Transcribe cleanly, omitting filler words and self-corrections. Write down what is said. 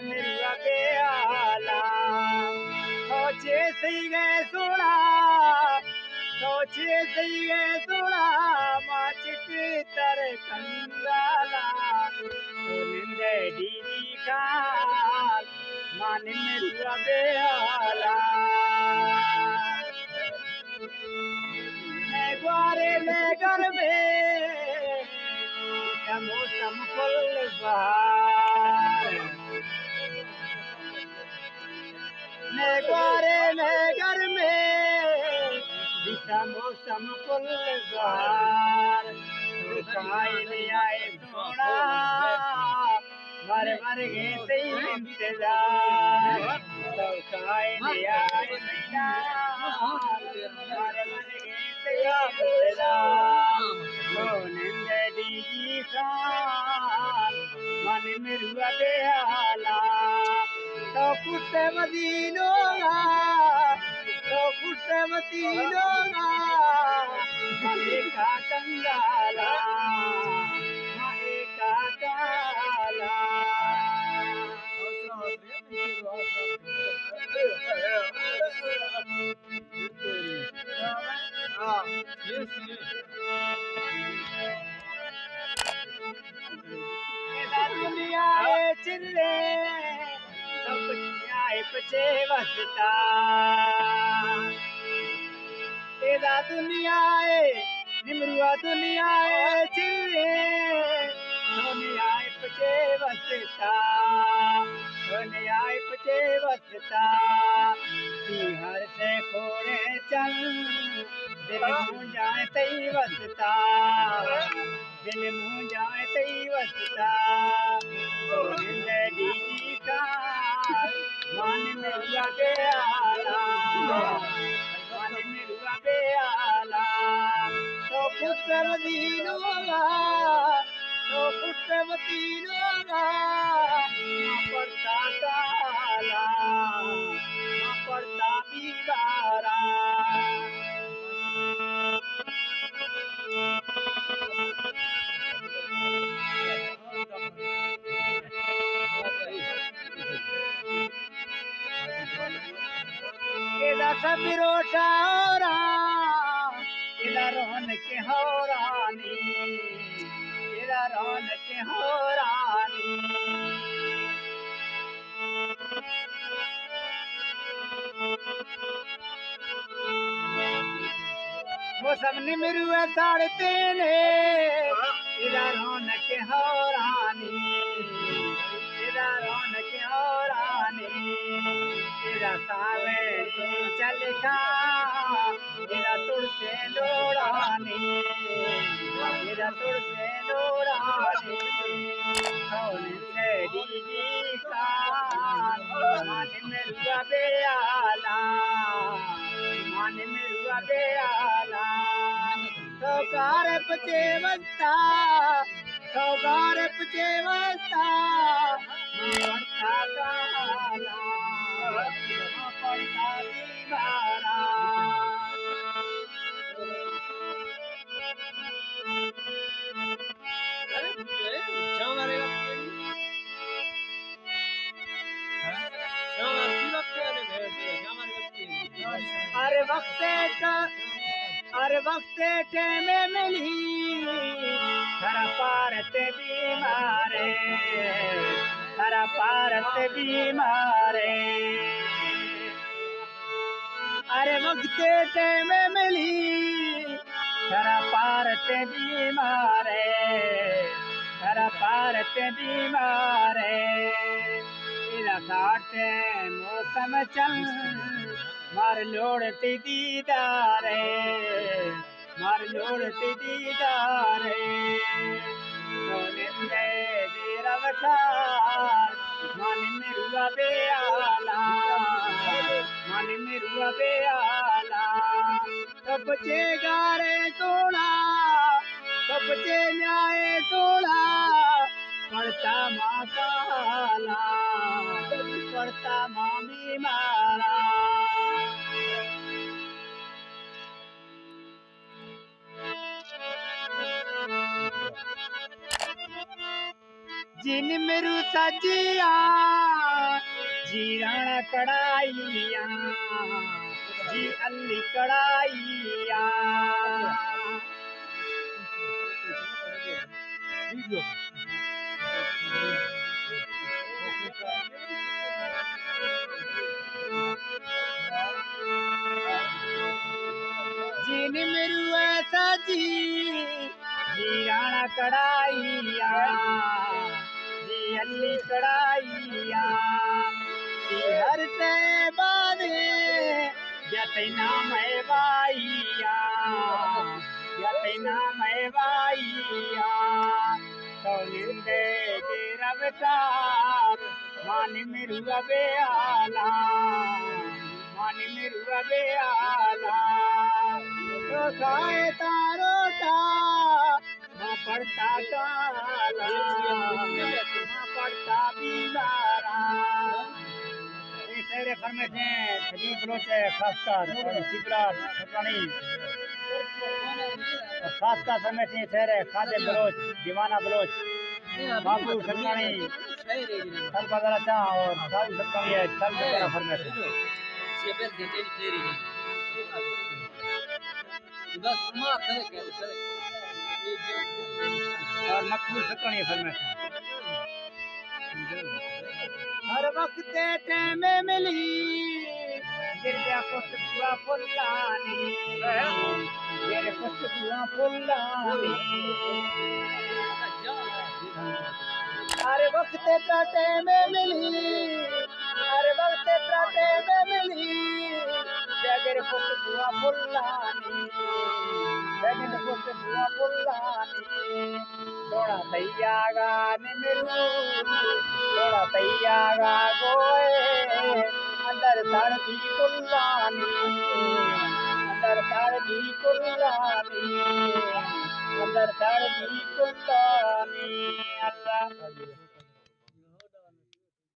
मेरुआ बेआला सोचे सही गए सोना सोचे सही गए सोना माचित तर कंगाला तो निंदे दीदी काल मान मेरुआ बेआला ग्वारे में घर में मौसम फुल बहार मैं ग्वारे में घर में मौसम फुल बहार नहीं आए सोना मर मर गए तेरी इंतजार तो काहे नहीं आए सोना मर मर गए तेरी इंतजार दीदी साल मन मेरुआ बेआला तो कुछ मदीनोगा तो कुछ मदीनोगा माए का कंगाला माए का काला दुनिया चिल्ले सब दुनिया पचे वसता तेरा दुनिया निमरुआ दुनिया चिल्ले दुनिया पचे वसता दुनिया पचे वसता हर से खोरे चल दिल मुँह जाए तई वसता दिल मुँह जाए तई वसता दीदी का मान मेरुआ बेआला मान मेरुआ बेआला तो पुत्र मदीनोगा तो पुत्र मदीनोगा पड़ता काला पड़ता बीबारा सबरो सारा तेरा रोन के हो रानी तेरा रोन के हो रानी वो सब निमरुआ ताड़ते ने तेरा रोन के हो रानी तेरा रोन के हो रानी तेरा सावे चल का तेरा तुड़ से लोड़ानी तेरा तुड़ से लोड़ानी दीदी का मान मेरुआ बेआला मान मेरुआ बेआला तो कार पचे वस्ता तो कार पचे वस्ता पड़ता काला पड़ता बीमारा अरे वक्त में मिली थरा पारते बीमारे थरा पारते बीमारे अरे वक्त में मिली थरा पारते बीमारे थरा पारते बीमारे तेरा काटे मौसम चल मार लोड़ती दीदारे मार लोड़ती दीदारे निंदे तेरा वसार मान मेरुआ बेआला मान मेरुआ बेआला कब चे गारे सोना कब चे न्याय सोना पड़ता माँ काला पड़ता मामी मारा जिन मेरू सजिया जीरण कड़ाइया जी अल्ली कड़ाइया जिन मेरू ऐसा जीराना कड़ाइया जी अल्ली कड़ाइया जी हर से बादे जते नाम है बाइया जते नाम है बाइया तो निंदे के रवता मान मेरू अबे आला मान मेरू अबे आला तो खाए तारो ता मां पड़ता काला मां पड़ता बीमारा तेरे फरमे थे खजीब बलोच खासकर और सिकरात सकानी और खासकर फरमे थे तेरे खादे बलोच दीवाना बलोच बाबू सकानी कल बदला था और साहू सकानी है कल बदला फरमे थे बस मार करे और मकबूल सकानी फरमे थे हर वक्त टाइम में मिली गिरजा कुछ पूरा फुल्लानी गिर कुछ पूरा फुल्लानी हर वक्त टाइम में मिली हर वक्त टाइम में मिली गिर कुछ पूरा फुल्लानी गिर कुछ पूरा फुल्लानी थोड़ा तैयागा ने मेरू थोड़ा तैयागा गोए अंदर धड़की कुल्लानी अंदर धड़की कुल्लानी अंदर धड़की कुल्लानी अल्लाह